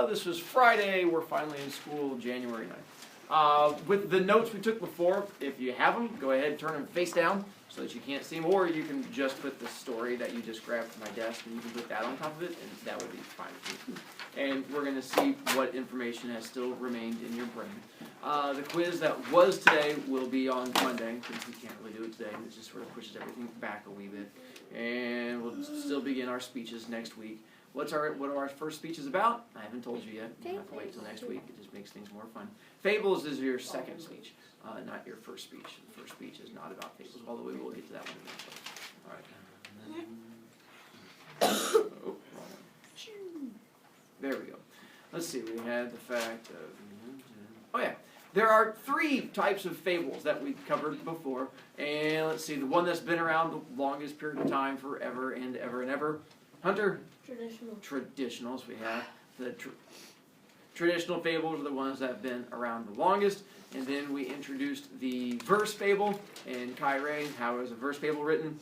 This was Friday. We're finally in school, January 9th. With the notes we took before, if you have them, go ahead and turn them face down so that you can't see them, or you can just put the story that you just grabbed from my desk and you can put that on top of it, and that would be fine with you. And we're going to see what information has still remained in your brain. The quiz that was today will be on Monday, since we can't really do it today. It just sort of pushes everything back a wee bit. And we'll still begin our speeches next week. What are our first speeches about? I haven't told you yet. You have to wait till next week. It just makes things more fun. Fables is your second speech, not your first speech. The first speech is not about fables, although we will get to that one eventually. All right. Oh, wrong one. There we go. Let's see. We had the fact of... Oh, yeah. There are 3 types of fables that we covered before. And let's see. The one that's been around the longest period of time, forever and ever and ever. Hunter? Traditional. Traditionals. We have the traditional fables are the ones that have been around the longest. And then we introduced the verse fable. And Kyrie, how is a verse fable written?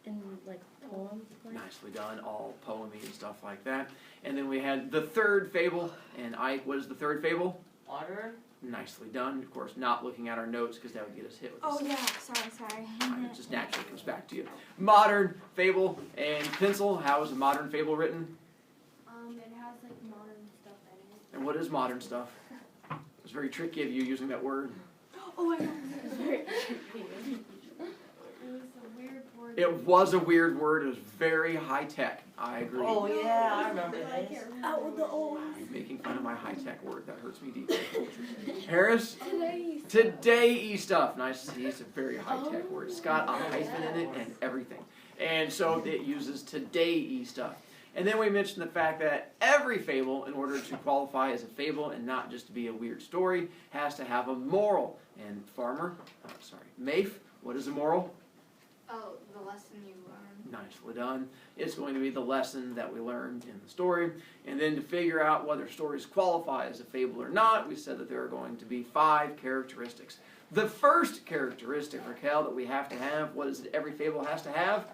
In like poem. Nicely done, all poemy and stuff like that. And then we had the third fable. And Ike, what is the third fable? Modern. Nicely done. Of course, not looking at our notes because that would get us hit with Oh this. yeah, sorry. It just naturally comes back to you. Modern fable and pencil. How is a modern fable written? It has like modern stuff in it. And what is modern stuff? It's very tricky of you using that word. Oh, I know. It's very tricky. It was a weird word. It was a weird word. It was very high tech. I agree. Oh yeah, I remember this. Oh, the old. You're making fun of my high tech word. That hurts me deeply. Harris? Today. Today-y stuff. Nice to see. It's a very high-tech word. It's got a hyphen in it and everything. And so it uses today-y stuff. And then we mentioned the fact that every fable, in order to qualify as a fable and not just to be a weird story, has to have a moral. And Mafe, what is a moral? Oh, the lesson you learned. Nicely done. It's going to be the lesson that we learned in the story. And then to figure out whether stories qualify as a fable or not, we said that there are going to be 5 characteristics. The first characteristic, Raquel, that we have to have, what is it every fable has to have?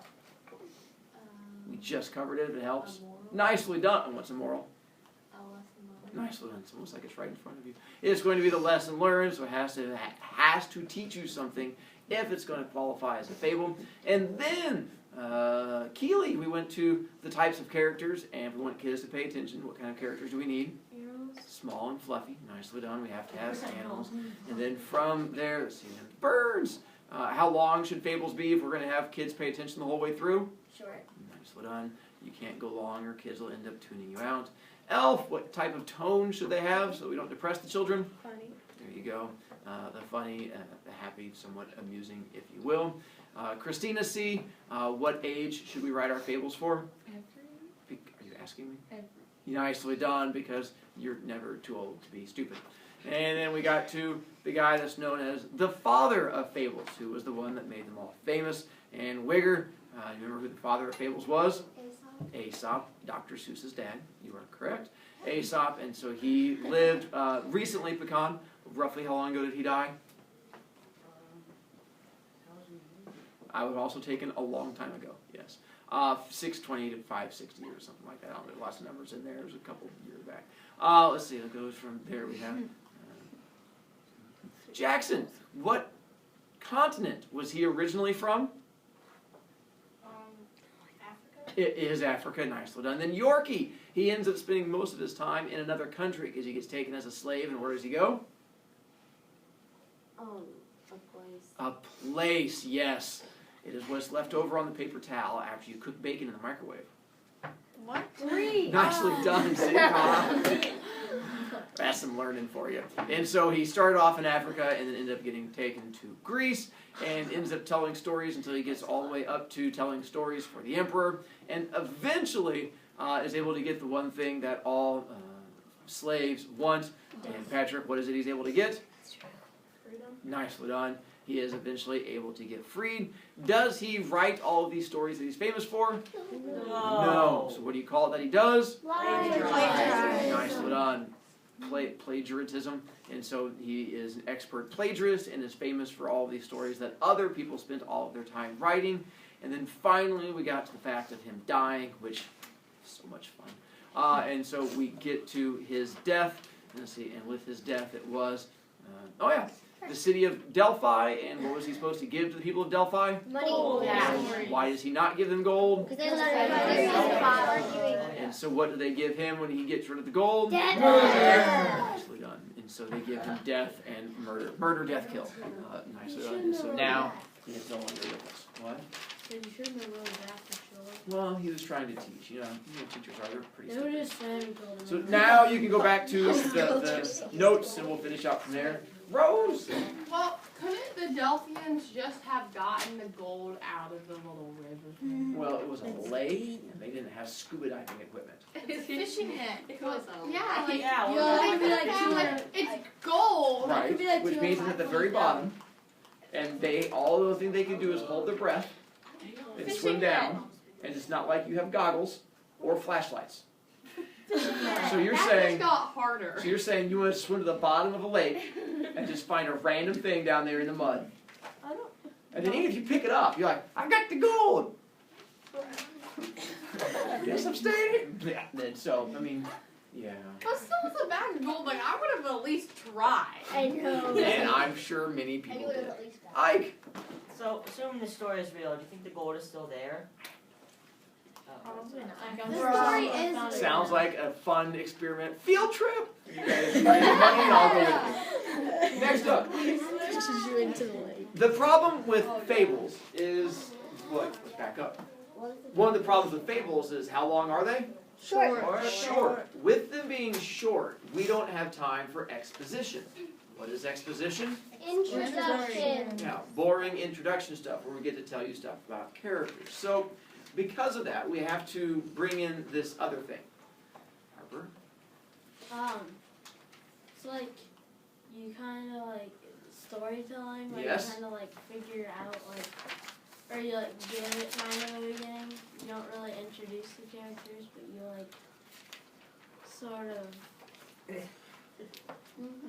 We just covered it, if it helps. Nicely done. And what's a moral? A lesson learned. Nicely done. It's almost like it's right in front of you. It's going to be the lesson learned, so it has to teach you something if it's going to qualify as a fable. And then, Keely, we went to the types of characters, and we want kids to pay attention. What kind of characters do we need? Animals. Small and fluffy. Nicely done. We have to have animals. And then from there, let's see, birds. How long should fables be if we're going to have kids pay attention the whole way through? Short. Nicely done. You can't go long or kids will end up tuning you out. Elf, what type of tone should they have so we don't depress the children? Funny. There you go. The funny, the happy, somewhat amusing, if you will. Christina C., what age should we write our fables for? Every. Are you asking me? Every. Nicely done, because you're never too old to be stupid. And then we got to the guy that's known as the father of fables, who was the one that made them all famous. And Wigger, you remember who the father of fables was? Aesop, Dr. Seuss's dad. You are correct. Aesop, and so he lived recently, Pecan. Roughly how long ago did he die? I would have also taken a long time ago, yes. 620 to 560 or something like that. I don't know, lots of numbers in there. There's a couple years back. Let's see, it goes from there. We have Jackson. What continent was he originally from? Africa. It is Africa. Nicely done. Then Yorkie. He ends up spending most of his time in another country because he gets taken as a slave. And where does he go? A place. A place, yes. It is what's left over on the paper towel after you cook bacon in the microwave. What? 3. Nicely done, Sid. That's some learning for you. And so he started off in Africa and then ended up getting taken to Greece and ends up telling stories until he gets all the way up to telling stories for the emperor, and eventually is able to get the one thing that all slaves want. And Patrick, what is it he's able to get? Freedom. Nicely done. He is eventually able to get freed. Does he write all of these stories that he's famous for? No. So what do you call it that he does? Plagiarizing. Nicely done. Plagiarism. And so he is an expert plagiarist and is famous for all of these stories that other people spent all of their time writing. And then finally we got to the fact of him dying, which is so much fun. And so we get to his death. Let's see, and with his death it was, the city of Delphi, and what was he supposed to give to the people of Delphi? Money. Yeah. Why does he not give them gold? Because they're arguing. And so what do they give him when he gets rid of the gold? Death. Nicely done. And so they give him death and murder. Murder, death, kill. Nicely done. And so now he is no longer with us. What? You shouldn't have wrote that for sure. Well, he was trying to teach. You know teachers are, they're pretty They were stupid. just saying golden. So now you can go back to the notes and we'll finish up from there. Rose! Well, couldn't the Delphians just have gotten the gold out of the little river? Well, it was a lake and they didn't have scuba diving equipment. It's fishing net. It was a Yeah, like, Yeah, you well, know, could be like it's gold. Right, could be like which means that at the very bottom, and all the thing they can do is hold their breath and swim down, and it's not like you have goggles or flashlights. So you're That saying, just got harder. so you're saying you want to swim to the bottom of a lake and just find a random thing down there in the mud. I don't. And then even if you pick it up, you're like, I got the gold! Yes, I'm staying here. Yeah, and so, I mean, yeah. But still, it's a bag of gold. Like, I would have at least tried. I know. And I'm sure many people did. least Ike! So, assuming the story is real, do you think the gold is still there? Probably not. The story is- Sounds like a fun experiment. Field trip! You guys bring money and I'll go with you. Next up. Pushes you into the lake. The problem with fables is, what? Let's back up. One of the problems with fables is how long are they? Short. With them being short, we don't have time for exposition. What is exposition? Introduction. Now, boring introduction stuff where we get to tell you stuff about characters. So, because of that, we have to bring in this other thing. Harper? So like, you kind of like storytelling, like Yes. you kind of like figure out like, or you like give it kind of a beginning. You don't really introduce the characters, but you like sort of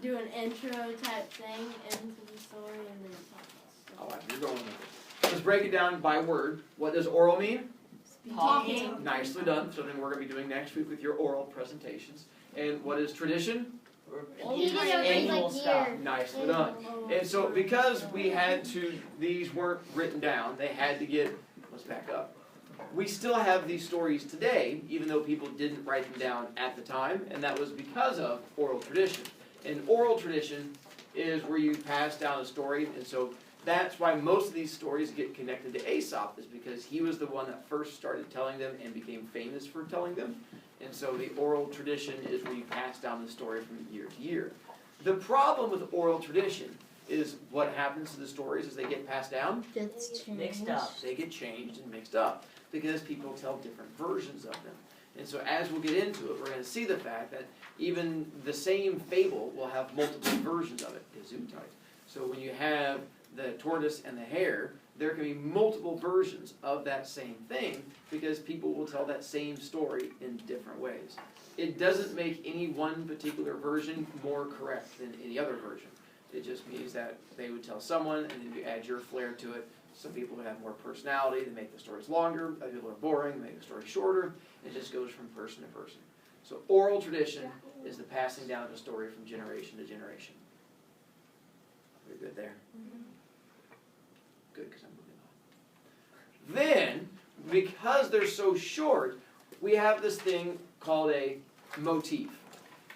do an intro type thing into the story and then talk I about like where you're going with it. Let's break it down by word. What does oral mean? Talking. Nicely done. Something we're going to be doing next week with your oral presentations. And what is tradition? Repeat Well, annual like stuff. here. Nicely done. And so because we had to, these weren't written down, they had to get, let's back up. We still have these stories today, even though people didn't write them down at the time, and that was because of oral tradition. And oral tradition is where you pass down a story, and so that's why most of these stories get connected to Aesop, is because he was the one that first started telling them and became famous for telling them. And so the oral tradition is where you pass down the story from year to year. The problem with oral tradition is what happens to the stories as they get passed down. Gets changed. Mixed up. They get changed and mixed up because people tell different versions of them. And so as we'll get into it, we're going to see the fact that even the same fable will have multiple versions of it, Gesundheit. So when you have the tortoise and the hare, there can be multiple versions of that same thing because people will tell that same story in different ways. It doesn't make any one particular version more correct than any other version. It just means that they would tell someone and then you add your flair to it. Some people would have more personality, they make the stories longer. Other people are boring, they make the story shorter. It just goes from person to person. So oral tradition is the passing down of a story from generation to generation. We're good there? Good, because I'm moving on. Then, because they're so short, we have this thing called a motif.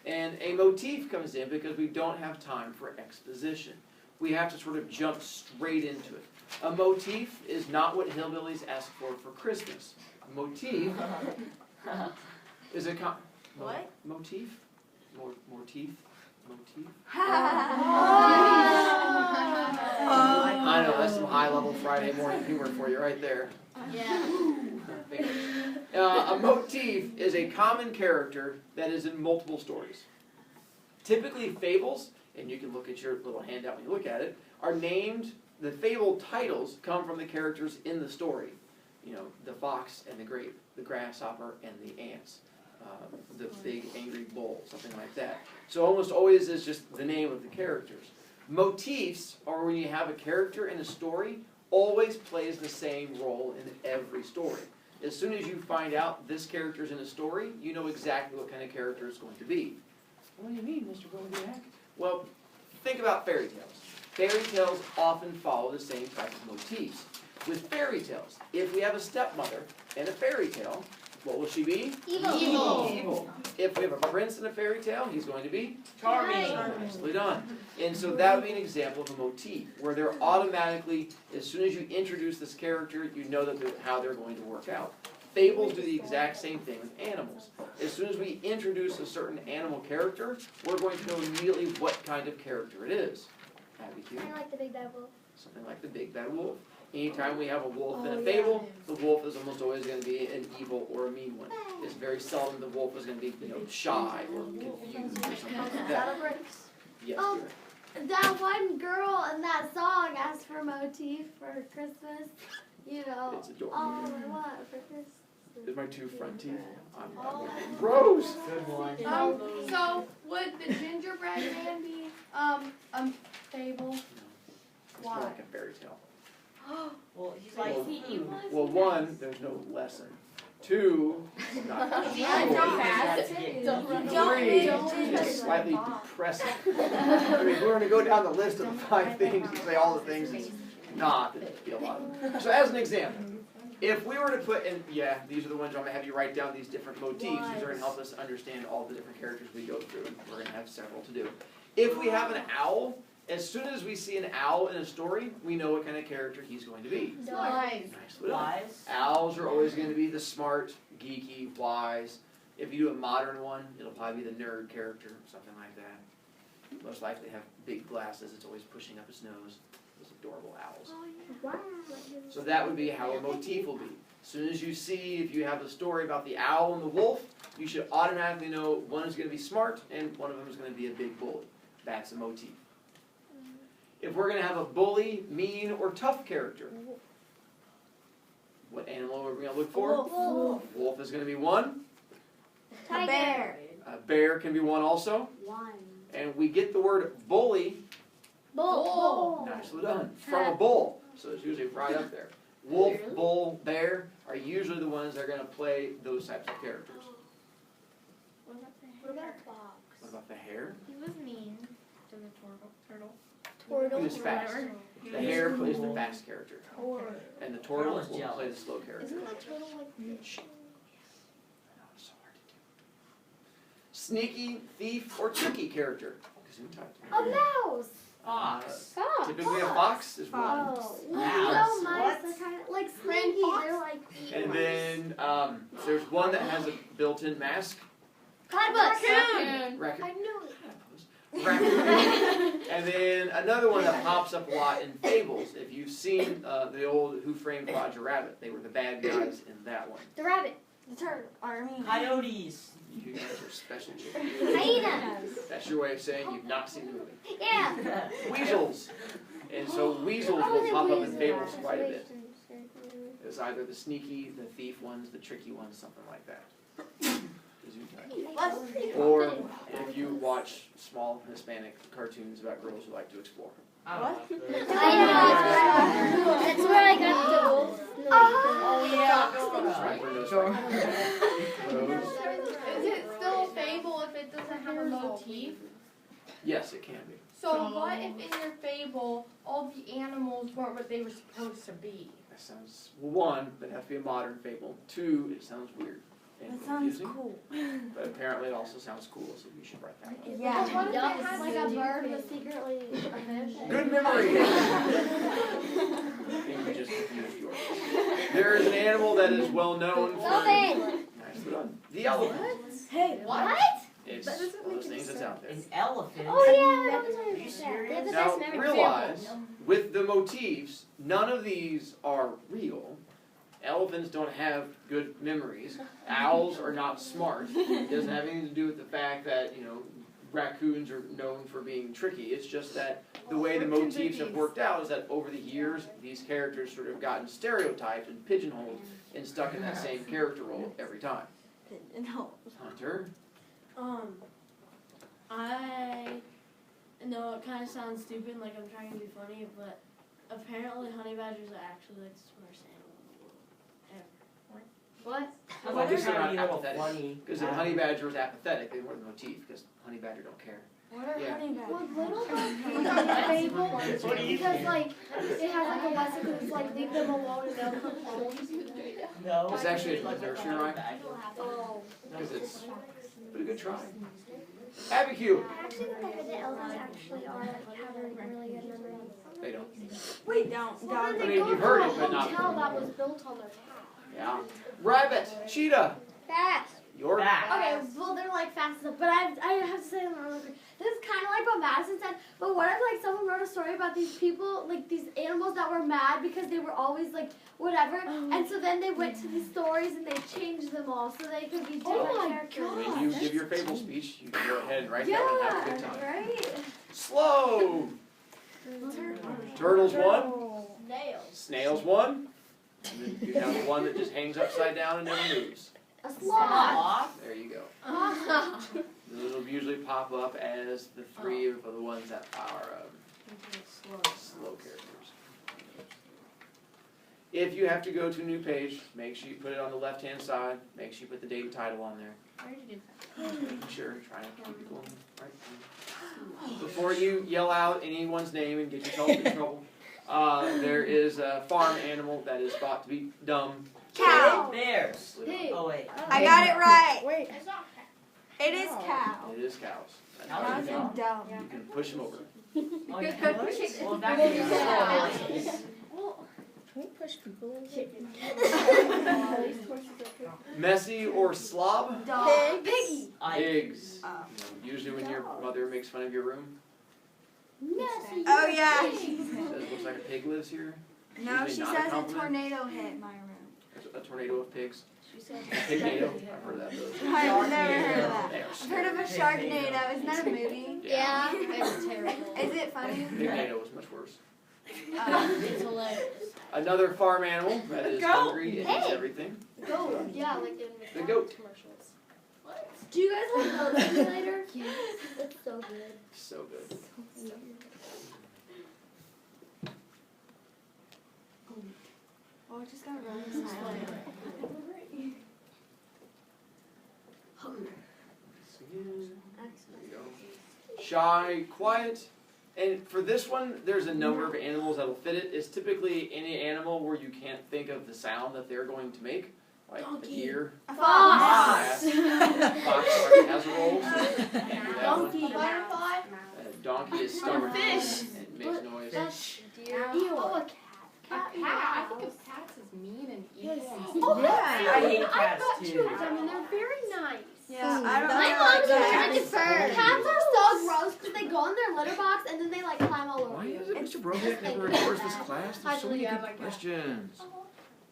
And a motif comes in because we don't have time for exposition. We have to sort of jump straight into it. A motif is not what hillbillies ask for Christmas. A motif is a What? Motif? Motif? Motif? I know, that's some high-level Friday morning humor for you right there. Yeah. A motif is a common character that is in multiple stories. Typically fables, and you can look at your little handout when you look at it, are named, the fable titles come from the characters in the story. You know, the fox and the grape, the grasshopper and the ants, the big angry bull, something like that. So almost always is just the name of the characters. Motifs are when you have a character in a story, always plays the same role in every story. As soon as you find out this character's in a story, you know exactly what kind of character it's going to be. What do you mean, Mr. Brovicast? Well, think about fairy tales. Fairy tales often follow the same type of motifs. With fairy tales, if we have a stepmother in a fairy tale, what will she be? Evil. If we have a prince in a fairy tale, he's going to be Charming. nicely done. And so that would be an example of a motif, where they're automatically, as soon as you introduce this character, you know that how they're going to work out. Fables do the exact same thing with animals. As soon as we introduce a certain animal character, we're going to know immediately what kind of character it is. Abby, Q? Kind of like the big bad wolf. Something like the big bad wolf. Anytime we have a wolf in a fable, the wolf is almost always going to be an evil or a mean one. It's very seldom the wolf is going to be, shy or confused or something like that. Yes, dear. That one girl in that song asked for motif for Christmas. It's adorable. All I want for Christmas. There's my two front teeth. Oh. Gross! Good one. So would the gingerbread man be a fable? No. It's more like a fairy tale. Well, he's like, Well, one, there's no lesson. Two, it's not Three, it's slightly depressing. I mean, if we were to go down the list of the 5 things and say all the things it's not, it'd be a lot of them. So as an example, if we were to put in, these are the ones I'm going to have you write down these different motifs. These are going to help us understand all the different characters we go through. We're going to have several to do. If we have an owl, as soon as we see an owl in a story, we know what kind of character he's going to be. Nice. Nicely done. wise. Owls are always going to be the smart, geeky, wise. If you do a modern one, it'll probably be the nerd character, something like that. Most likely have big glasses. It's always pushing up his nose. Those adorable owls. Wow. So that would be how a motif will be. As soon as you see, if you have a story about the owl and the wolf, you should automatically know one is going to be smart and one of them is going to be a big bully. That's a motif. If we're going to have a bully, mean, or tough character, what animal are we going to look for? Wolf. Wolf is going to be one. Tiger. A bear can be one also. One. And we get the word bully, Bull. nicely done, from a bull. So it's usually right up there. Wolf, bull, bear are usually the ones that are going to play those types of characters. What about the What about hair? a fox? What about the hare? He was mean to the turtle. He was fast. The hare plays the fast character. And the turtle will play the slow character. Isn't that turtle like I know, it's so hard to do. Sneaky, thief, or tricky character. a mouse? Fox. Fox. Typically a fox is one. Oh, Mouse. mice. What? They're kind of like Friend sneaky. fox? They're like And then there's one that has a built-in mask. platypus. Raccoon. Raccoon. I knew it. Raccoon. And then another one that pops up a lot in fables. If you've seen the old Who Framed Roger Rabbit, they were the bad guys in that one. The rabbit. The turtle. Coyotes. You guys are special children. Hyenas. That's your way of saying you've not seen the movie. Yeah. Weasels. And so weasels will pop up in fables quite a bit. It's either the sneaky, the thief ones, the tricky ones, something like that. Or if you watch small Hispanic cartoons about girls who like to explore. What? That's where I got the wolf. Oh yeah. Right where those those. Is it still a fable if it doesn't have a motif? Yes, it can be. So what if in your fable all the animals weren't what they were supposed to be? That sounds, well, one, that has to be a modern fable. Two, it sounds weird and confusing. cool. But apparently it also sounds cool, so you should write that one. Yeah. What if it had like a bird was secretly a fish? Good memory! I think you just confused yours. There is an animal that is well known for... Dolphin. Nicely done. The elephant. Hey, What? It's That doesn't one of make those any things that's out there. An elephant. Oh yeah, I was Are you serious? They have the Now, best memory. realize, with the motifs, none of these are real. Elephants don't have good memories. Owls are not smart. It doesn't have anything to do with the fact that, raccoons are known for being tricky. It's just that the way the motifs have worked out is that over the years, these characters sort of gotten stereotyped and pigeonholed and stuck in that same character role every time. No. Hunter? I know it kind of sounds stupid, like I'm trying to be funny, but apparently honey badgers are actually like the smartest animal in the world ever. What? I Well, at least they're trying to not be a little apathetic. funny. Because if honey badger was apathetic, they weren't the motif. Because honey badger don't care. What are Yeah. honey badgers? Would little dogs be Fable? What do you Because think? like it has like a lesson because it's like leave them alone and they'll come home. No. It's actually a nursery rhyme. Oh. Because it's but a good try. Abigail. I actually think I heard that elephants actually are like have a really good memory. They don't. Wait, don't. Well, then I they mean, go you've to heard a it, but not- hotel that was built on their cat. Yeah. Rabbit. Cheetah. Fast. Your Back. Okay, well they're like fast enough, but I have to say them really quick. This is kind of like what Madison said, but what if like someone wrote a story about these people, like these animals that were mad because they were always like whatever, and so then they went to these stories and they changed them all so they could be different characters. When you give your fable speech, you can go ahead and write that one and have a good time. right? Slow. Turtles one. Nails. Snails one. And then you have one that just hangs upside down and never moves. A sloth. Sloth. There you go. Those will usually pop up as the three of the ones that are slow characters. If you have to go to a new page, make sure you put it on the left-hand side. Make sure you put the date and title on there. I already did Just making sure, trying to keep it going right. Before you yell out anyone's name and get yourself in trouble, there is a farm animal that is thought to be dumb. Cow. Bears. Pig. Oh wait. I got it right. Wait. It's not It is cow. It is cows. That's Cows how are you dumb. Dumb. You can push them over. Oh, you can push? Well, that could be Yeah. Can we push people over? Messy or slob? Dog. Piggy. Pigs. Oh. Usually when your mother makes fun of your room, Messy. Oh, yeah. says it looks like a pig lives here. No, Usually she not a says a compliment. tornado hit my room. A tornado of pigs. Pignado. I've heard of that though. I've never heard of that. They are I've heard of a sharknado. Isn't that a movie? Yeah. It's terrible. Is it funny? Pignado is much worse. It's hilarious. Another farm animal that is hungry and eats Hey. everything. Goat. Yeah, like in The goat. commercials. Do you guys like Goat Simulator? Yes. It's so good. So good. Oh, I just got to run this side. There you go. Shy, quiet. And for this one, there's a number of animals that'll fit it. It's typically any animal where you can't think of the sound that they're going to make. Like a deer. A Fox. Fox already has a role. So can't do that one. Donkey. Butterfly. A donkey is stubborn. Fish. And makes noise. That's Deer. Oh, a cat. A cat. I think of cats as mean and evil. Oh, Yeah. I hate cats I've got too. two of them and they're very nice. Yeah, I don't My know. mom's like allergic cats. to fur. Cats are so gross because they go in their litter box and then they like climb all over Why you. is it Mr. Brovick never records this class? There's so many Yeah, good my God. questions.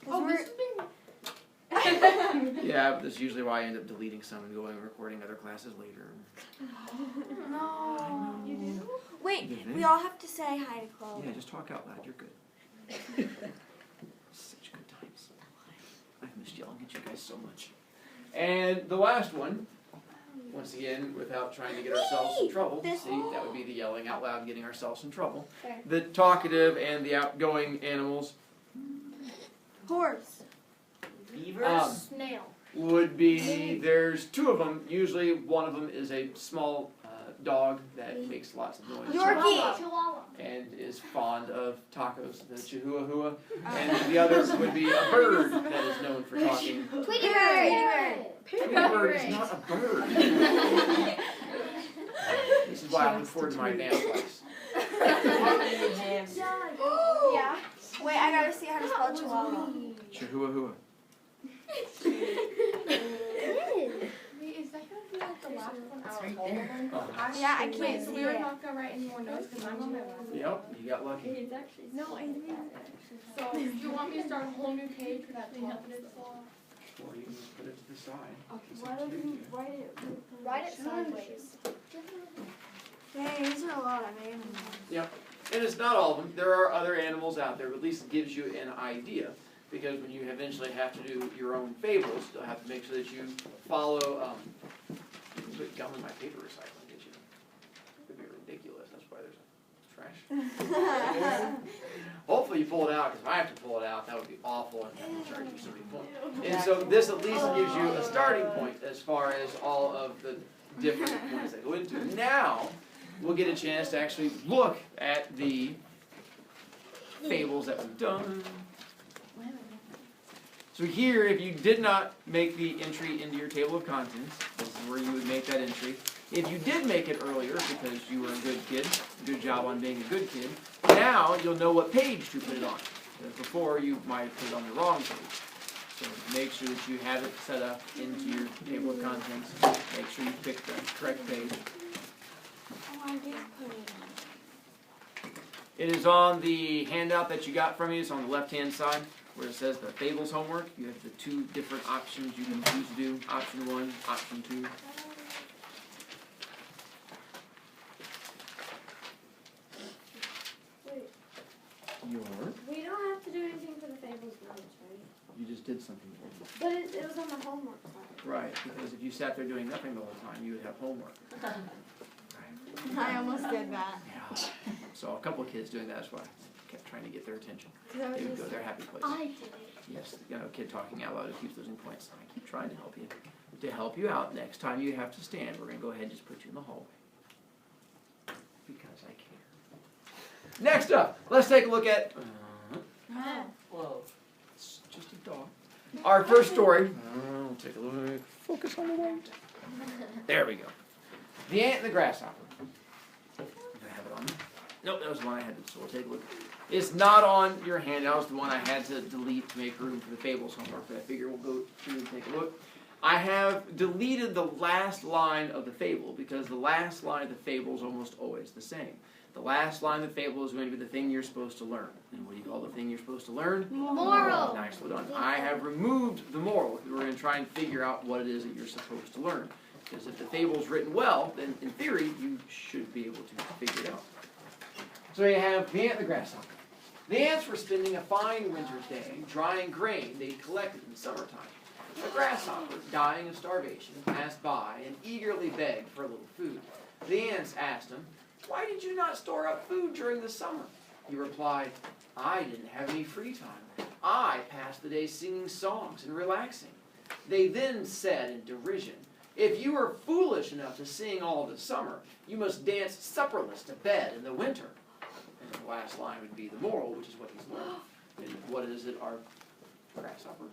Oh, this has been. Yeah, but that's usually why I end up deleting some and going and recording other classes later. No. You do? Wait, Mhm. we all have to say hi to Chloe. Yeah, just talk out loud. You're good. Such good times. I've missed yelling at you guys so much. And the last one, once again, without trying to get ourselves in trouble, This- see, that would be the yelling out loud, getting ourselves in trouble. Fair. The talkative and the outgoing animals Horse. Beavers. Snail. would be, there's two of them. Usually one of them is a small dog that makes lots of noise. Yorkie. Chihuahua. And is fond of tacos, the chihuahua. And the other would be a bird that is known for talking. Tweety bird. Tweety bird is not a bird. This is why I look forward to my dance class. Yeah. Wait, I gotta see how to spell chihuahua. Chihuahua. Wait, is that gonna be like the last one out of all of them? Yeah, I Wait, can't so see we're it. not gonna write any more notes because I'm on my last. Yep, you got lucky. No, I didn't. So, do you want me to start a whole new page for that confidence law? Or you can just put it to the side. It's Why up to don't you. you write it? Write it sideways. Dang, these are a lot of animals. And it's not all of them. There are other animals out there, but at least it gives you an idea. Because when you eventually have to do your own fables, you'll have to make sure that you follow. You can put gum in my paper recycling, did you? It would be ridiculous. That's why there's a trash. Hopefully you pull it out, because if I have to pull it out, that would be awful, and that would charge you so many points. And so this at least gives you a starting point as far as all of the different points that go into it. Now, we'll get a chance to actually look at the fables that we've done. So here, if you did not make the entry into your table of contents, this is where you would make that entry. If you did make it earlier because you were a good kid, good job on being a good kid, now you'll know what page to put it on. Because before, you might have put it on the wrong page. So make sure that you have it set up into your table of contents. Make sure you pick the correct page. Oh, I did put it on. It is on the handout that you got from me. It's on the left-hand side where it says the Fables homework. You have the two different options you can choose to do. Option 1, option 2. Wait, Your. we don't have to do anything for the Fables notes, right? You just did something. But it was on the homework side. Right, because if you sat there doing nothing the whole time, you would have homework. I almost did that. Yeah. So a couple of kids doing that is why I kept trying to get their attention. Cause I was They would just, go their happy place. I did it. Yes, you know, a kid talking out loud who keeps losing points. I keep trying to help you. To help you out, next time you have to stand, we're going to go ahead and just put you in the hallway. Because I care. Next up, let's take a look at... Whoa. It's just a dog. Our first story. We'll take a look. Focus on the white. There we go. The Ant and the Grasshopper. Do I have it on? Nope, that was the one I had to, so we'll take a look. It's not on your handout. It's the one I had to delete to make room for the Fables homework, but I figure we'll go through and take a look. I have deleted the last line of the fable because the last line of the fable is almost always the same. The last line of the fable is going to be the thing you're supposed to learn. And what do you call the thing you're supposed to learn? Moral. Nice, well done. I have removed the moral because we're going to try and figure out what it is that you're supposed to learn. Because if the fable is written well, then in theory, you should be able to figure it out. So you have the ant and the grasshopper. The ants were spending a fine winter's day drying grain they'd collected in summertime. A grasshopper, dying of starvation, passed by and eagerly begged for a little food. The ants asked him, "Why did you not store up food during the summer?" He replied, "I didn't have any free time. I passed the day singing songs and relaxing." They then said in derision, "If you are foolish enough to sing all the summer, you must dance supperless to bed in the winter." And the last line would be the moral, which is what he's learned. And what is it our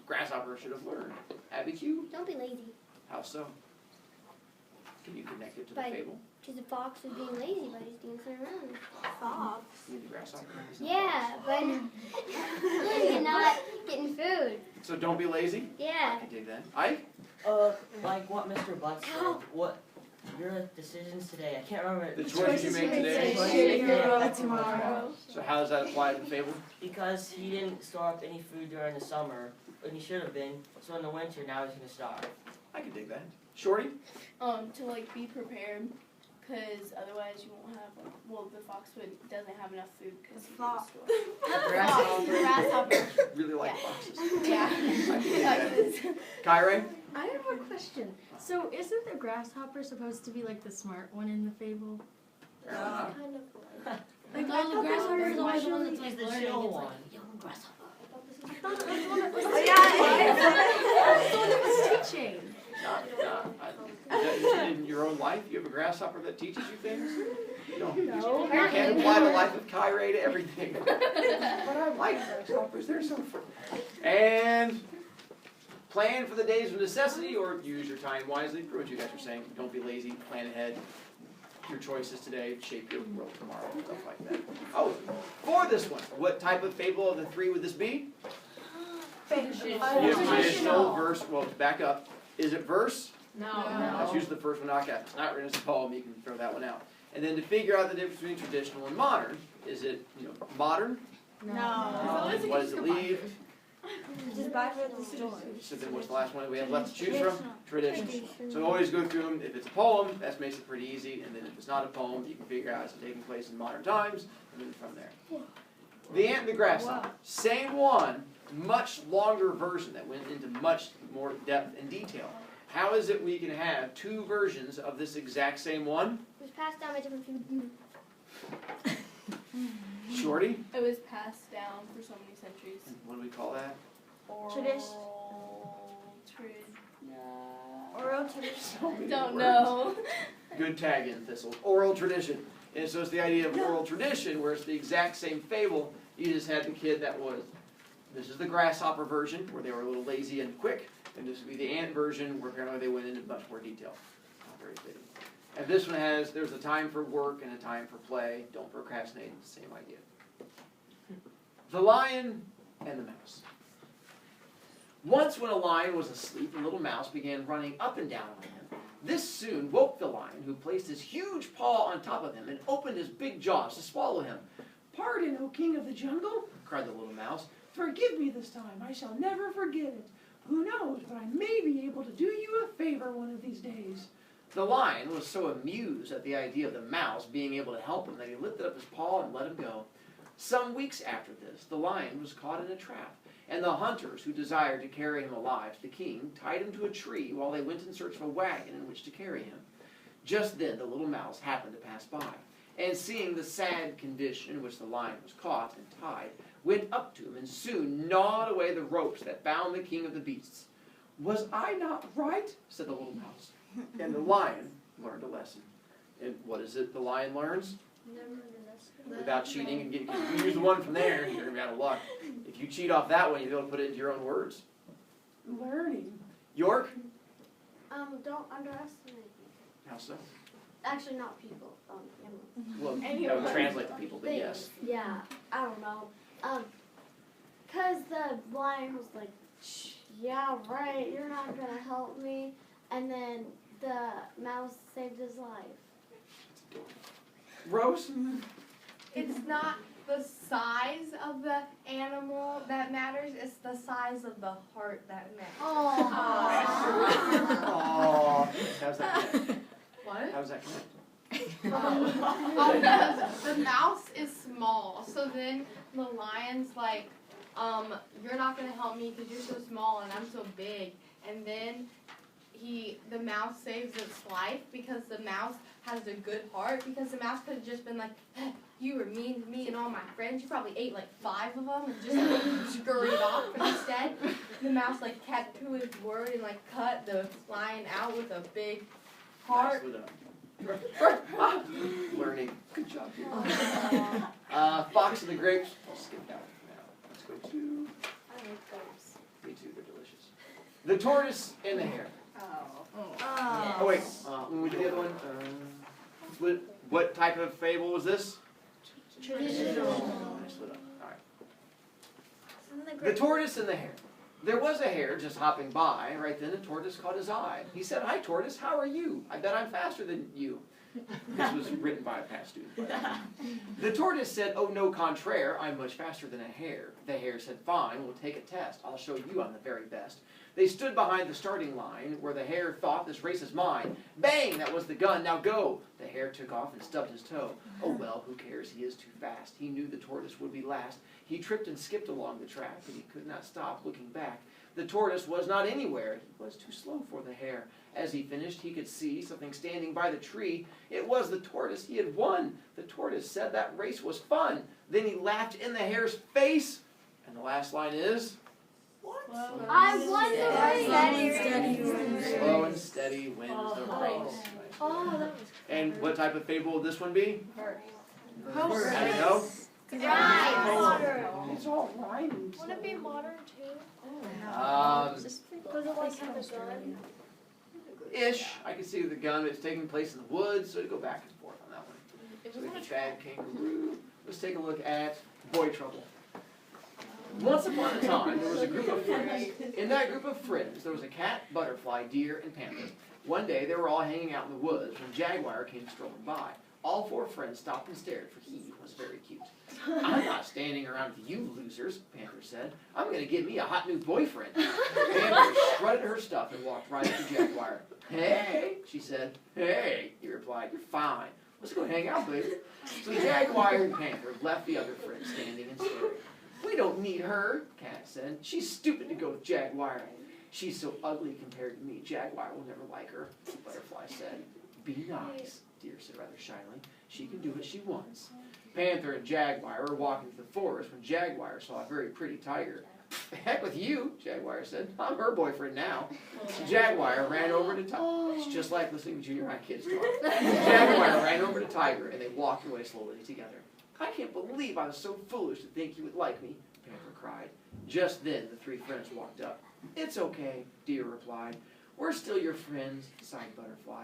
grasshopper should have learned? Abby Q? Don't be lazy. How so? Can you connect it to the By- fable? Because the fox was being lazy by just dancing around. Fox. You the grasshopper? Yeah, but you're not getting food. So don't be lazy? I Yeah. can dig that. Ike? Like what Mr. Butts said, what your decisions today, I can't remember. The choices you make today? Tomorrow. So how does that apply to the fable? Because he didn't store up any food during the summer, and he should have been, so in the winter now he's going to starve. I can dig that. Shorty? To like be prepared, because otherwise you won't have like, well, the foxwood doesn't have enough food because he didn't store. Grasshopper. Really like foxes. Yeah. I can dig Like that. this. Kyrie? I have a question. So isn't the grasshopper supposed to be like the smart one in the fable? Kind of like. Like Oh, the grasshopper is always the one that's He's like the learning. chill It's one. like, young grasshopper. I thought it was the one that was Oh, yeah, the one that was teaching. Is that in your own life? You have a grasshopper that teaches you things? You don't. No. You can't apply the life of Kyrie to everything. But I like grasshoppers. They're so fun. And plan for the days of necessity or use your time wisely. For what you guys are saying. Don't be lazy. Plan ahead. Your choices today shape your world tomorrow. Stuff like that. Oh, for this one, what type of fable of the three would this be? Traditional verse. Well, back up. Is it verse? No. That's usually the first one knocked out. It's not written as a poem. You can throw that one out. And then to figure out the difference between traditional and modern, is it modern? No. What does it leave? Just buy for the store. So then what's the last one that we have left to choose from? Traditional. So always go through them. If it's a poem, that makes it pretty easy. And then if it's not a poem, you can figure out it's taking place in modern times, and then from there. The Ant and the Grasshopper. Same one, much longer version that went into much more depth and detail. How is it we can have two versions of this exact same one? It was passed down by different people. Shorty? It was passed down for so many centuries. And what do we call that? Tradition. Oral tradition. So many Don't words. know. Good tag in, Thistle. Oral tradition. And so it's the idea of oral tradition where it's the exact same fable. You just had the kid that was, this is the grasshopper version where they were a little lazy and quick. And this would be the ant version where apparently they went into much more detail. Not very fitting. And this one has, there's a time for work and a time for play. Don't procrastinate. It's the same idea. The Lion and the Mouse. Once when a lion was asleep, a little mouse began running up and down on him. This soon woke the lion, who placed his huge paw on top of him and opened his big jaws to swallow him. "Pardon, O king of the jungle," cried the little mouse. "Forgive me this time. I shall never forget it. Who knows, but I may be able to do you a favor one of these days." The lion was so amused at the idea of the mouse being able to help him that he lifted up his paw and let him go. Some weeks after this, the lion was caught in a trap, and the hunters who desired to carry him alive to the king tied him to a tree while they went in search of a wagon in which to carry him. Just then the little mouse happened to pass by, and seeing the sad condition in which the lion was caught and tied, went up to him and soon gnawed away the ropes that bound the king of the beasts. "Was I not right?" said the little mouse. And the lion learned a lesson. And what is it the lion learns? Without cheating and getting, if you use the one from there, you're going to be out of luck. If you cheat off that one, you'll be able to put it into your own words. Learning. York? Don't underestimate people. How so? Actually, not people. Animals. Well, that would translate to people, but Things. yes. Yeah, I don't know. Cause the lion was like, "Shh, yeah, right, you're not gonna help me," and then the mouse saved his life. Rose? It's not the size of the animal that matters, it's the size of the heart that matters. Aww. How's that connect? What? How's that connect? The mouse is small, so then the lion's like, you're not gonna help me because you're so small and I'm so big, and then the mouse saves its life because the mouse has a good heart, because the mouse could have just been like, "You were mean to me and all my friends, you probably ate like 5 of them and just scurried off," but instead the mouse like kept to his word and like cut the lion out with a big heart. Learning. Good job. Fox and the grapes. I'll skip that one now. Let's go to. I like those. Me too. They're delicious. The tortoise and the hare. Oh wait. When we did the other one. What type of fable was this? Traditional. I split up. All right. The tortoise and the hare. There was a hare just hopping by. Right then, the tortoise caught his eye. He said, "Hi, tortoise. How are you? I bet I'm faster than you." This was written by a past student. The tortoise said, "Oh, no contraire. I'm much faster than a hare." The hare said, "Fine. We'll take a test. I'll show you I'm the very best." They stood behind the starting line, where the hare thought, "This race is mine." Bang! That was the gun. "Now go!" The hare took off and stubbed his toe. Oh well, who cares? He is too fast. He knew the tortoise would be last. He tripped and skipped along the track, but he could not stop looking back. The tortoise was not anywhere. He was too slow for the hare. As he finished, he could see something standing by the tree. It was the tortoise. He had won. The tortoise said that race was fun. Then he laughed in the hare's face. And the last line is... I won the race. Slow and steady wins the race. Oh, that was And what type of fable would this one be? How do you Right. know? Modern. It's all rhyming. Wouldn't it be modern too? Does it like have a gun? Ish. I can see the gun. It's taking place in the woods, so to go back and forth on that one. So we can bad kangaroo. Let's take a look at Boy Trouble. Once upon a time, there was a group of friends. In that group of friends, there was a cat, butterfly, deer, and panther. One day, they were all hanging out in the woods when Jaguar came strolling by. All 4 friends stopped and stared, for he was very cute. "I'm not standing around with you losers," Panther said. "I'm going to get me a hot new boyfriend." Panther strutted her stuff and walked right up to Jaguar. "Hey," she said. "Hey," he replied. "You're fine. Let's go hang out, baby." So Jaguar and Panther left the other friends standing and staring. "We don't need her," Cat said. "She's stupid to go with Jaguar. She's so ugly compared to me. Jaguar will never like her," Butterfly said. Be nice, Deer said rather shyly. She can do what she wants. Panther and Jaguar were walking through the forest when Jaguar saw a very pretty tiger. Heck with you, Jaguar said. I'm her boyfriend now. Jaguar ran over to Tiger. It's just like listening to junior high kids talk. Jaguar ran over to Tiger, and they walked away slowly together. I can't believe I was so foolish to think you would like me, Panther cried. Just then, the three friends walked up. It's okay, Deer replied. We're still your friends, sighed Butterfly.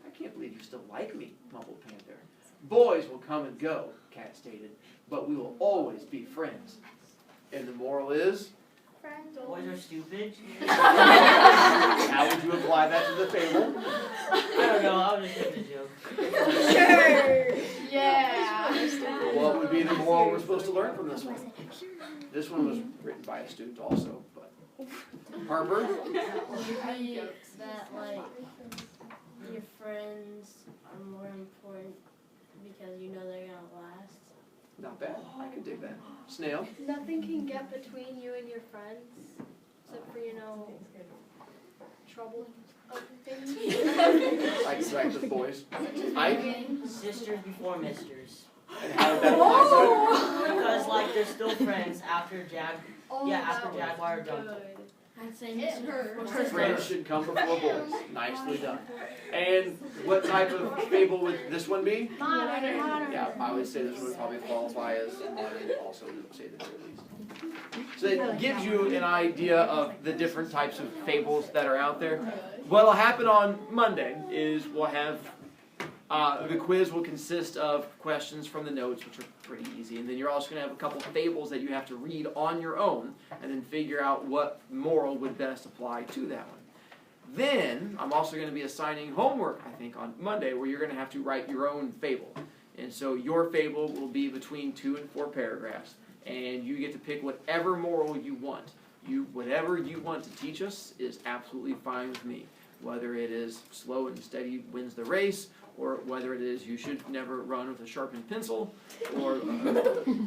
I can't believe you still like me, mumbled Panther. Boys will come and go, Cat stated, but we will always be friends. And the moral is? Boys are stupid. How would you apply that to the fable? I don't know, I was just making a joke. Sure. Yeah. What would be the moral we're supposed to learn from this one? This one was written by a student also, but Harper? Maybe that like your friends are more important because you know they're gonna last. Not bad. I could dig that. Snail? Nothing can get between you and your friends, except for, trouble. I can select the boys. Ike? Sisters before misters. And how did that apply Because, like, they're still friends after after Jaguar jumped. I'd say It hurts. to friends should come before boys. Nicely done. And what type of fable would this one be? modern. Yeah, I would say this one would probably qualify as modern also, to say the very least. So it gives you an idea of the different types of fables that are out there. What'll happen on Monday is we'll have the quiz will consist of questions from the notes, which are pretty easy, and then you're also going to have a couple of fables that you have to read on your own, and then figure out what moral would best apply to that one. Then, I'm also going to be assigning homework, I think, on Monday, where you're going to have to write your own fable. And so your fable will be between 2 and 4 paragraphs, and you get to pick whatever moral you want. Whatever you want to teach us is absolutely fine with me. Whether it is slow and steady wins the race, or whether it is you should never run with a sharpened pencil, or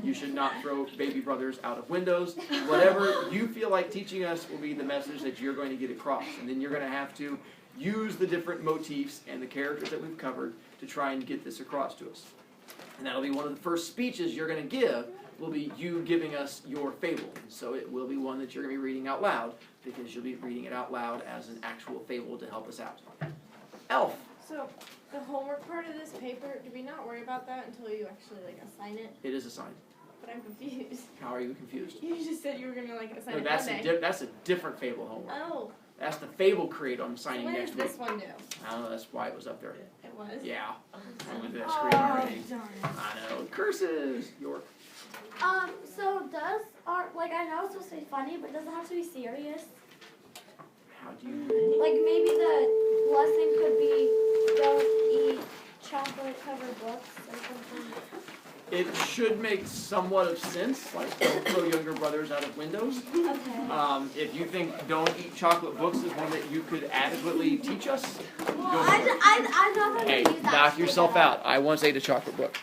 you should not throw baby brothers out of windows. Whatever you feel like teaching us will be the message that you're going to get across. And then you're going to have to use the different motifs and the characters that we've covered to try and get this across to us. And that'll be one of the first speeches you're going to give, will be you giving us your fable. So it will be one that you're going to be reading out loud, because you'll be reading it out loud as an actual fable to help us out. Elf. So, the homework part of this paper, do we not worry about that until you actually, assign it? It is assigned. But I'm confused. How are you confused? You just said you were gonna, assign No, it that's Monday. that's a different fable homework. Oh, That's the fable create I'm so signing when next does week. this one do? I don't know, that's why it was up there. It was? Yeah. I went to that screen already. darn. I know. Curses. York. So does art, I know it's supposed to be funny, but does it have to be serious? How do you... Maybe the lesson could be don't eat chocolate-covered books or something. It should make somewhat of sense, like don't throw younger brothers out of windows. Okay. If you think don't eat chocolate books is one that you could adequately teach us, Well, go for it. I'm not going to Hey, use that. knock shit yourself up. out. I once ate a chocolate book.